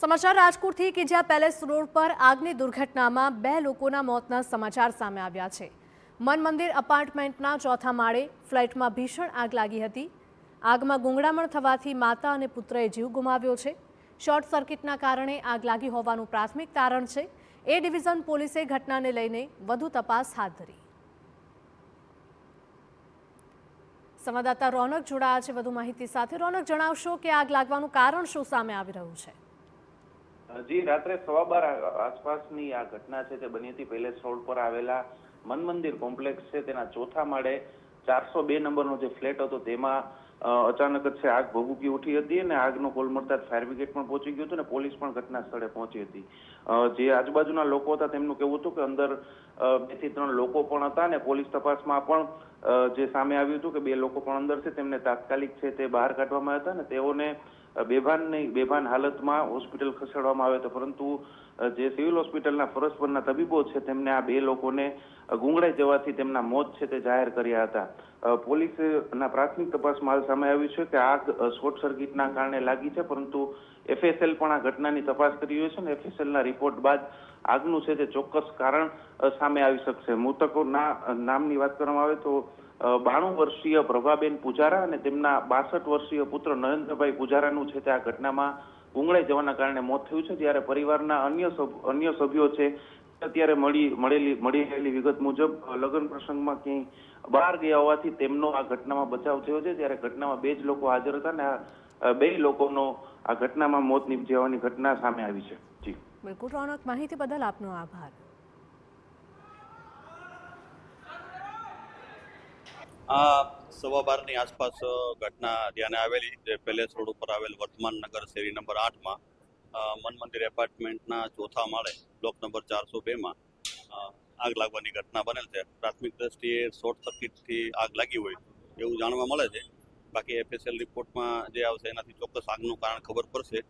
સમાચાર રાજકોટથી કે જ્યાં પેલેસ રોડ પર આગની દુર્ઘટનામાં 2 લોકોના મોતના સમાચાર સામે આવ્યા છે। મન મંદિર અપાર્ટમેન્ટના ચોથા માળે ફ્લેટમાં ભીષણ આગ લાગી હતી। આગમાં ગુંગળામણ થવાથી માતા અને પુત્રએ જીવ ગુમાવ્યો છે। શોર્ટ સર્કિટના કારણે આગ લાગી હોવાનું પ્રાથમિક તારણ છે। એ ડિવિઝન પોલીસે ઘટનાને લઈને વધુ તપાસ હાથ ધરી। સંવાદદાતા રોનક જોડાયા છે વધુ માહિતી સાથે। રોનક, જણાવશો કે આગ લાગવાનું કારણ શું સામે આવી રહ્યું છે? જી, રાત્રે 12:15 આસપાસની આ ઘટના છે તે બની હતી પેલેસ રોડ પર આવેલા મન મંદિર કોમ્પ્લેક્સ છે તેના ચોથા માળે 402 નંબરનો જે ફ્લેટ હતો તેમાં અચાનક જ છે આગ ભભૂકી ઉઠી હતી અને આગનો કોલ મળતા જ ફાયર બ્રિગેડ પણ પહોંચી ગયું હતું અને પોલીસ પણ ઘટના સ્થળે પહોંચી હતી। જે આજુબાજુના લોકો હતા તેમનું કહેવું હતું કે અંદર 2 થી 3 લોકો પણ હતા અને પોલીસ તપાસમાં પણ જે સામે આવ્યું હતું કે 2 લોકો પણ અંદર છે તેમને તાત્કાલિક છે તે બહાર કાઢવામાં આવ્યા હતા અને તેઓને બેભાન હાલતમાં હોસ્પિટલ ખસેડવામાં આવ્યા હતા, પરંતુ જે સિવિલ હોસ્પિટલના ફરજ પરના તબીબો છે તેમને આ 2 લોકોને ગુંગળાઈ જવાથી તેમના મોત છે તે જાહેર કર્યા હતા। પોલીસના પ્રાથમિક તપાસમાં સામે આવ્યું છે કે આગ શોર્ટ સર્કિટના કારણે લાગી છે, પરંતુ FSL પણ આ ઘટનાની તપાસ કરી રહ્યું છે અને FSLના રિપોર્ટ બાદ આગનું છે તે ચોક્કસ કારણ સામે આવી શકશે। મૃતકોના નામની વાત કરવામાં આવે તો 92 વર્ષીય પ્રભાબેન પૂજારા અને તેમના 62 વર્ષીય પુત્ર નરેન્દ્રભાઈ પૂજારાનું છે તે આ ઘટનામાં ગુંગળાઈ જવાના કારણે મોત થયું છે। ત્યારે પરિવારના અન્ય સભ્યો છે અત્યારે મળી રહેલી વિગત મુજબ લગ્ન પ્રસંગમાં ક્યાંય બહાર ગયા હોવાથી તેમનો આ ઘટનામાં બચાવ થયો છે। ત્યારે ઘટનામાં 2 જ લોકો હાજર હતા અને આ 2 લોકોનો આ ઘટનામાં મોત નીપજવાની ઘટના સામે આવી છે। જી બિલકુલ રોનક, માહિતી બદલ આપનો આભાર। આ 12:15ની આસપાસ ઘટના ધ્યાને આવેલી, જે પેલેસ રોડ ઉપર આવેલ વર્તમાન નગર શેરી નંબર 8માં મન મંદિર એપાર્ટમેન્ટના ચોથા માળે બ્લોક નંબર 402માં આગ લાગવાની ઘટના બનેલ છે। પ્રાથમિક દ્રષ્ટિએ શોર્ટ સર્કિટથી આગ લાગી હોય એવું જાણવા મળે છે। બાકી FSL રિપોર્ટમાં જે આવશે એનાથી ચોક્કસ આગનું કારણ ખબર પડશે।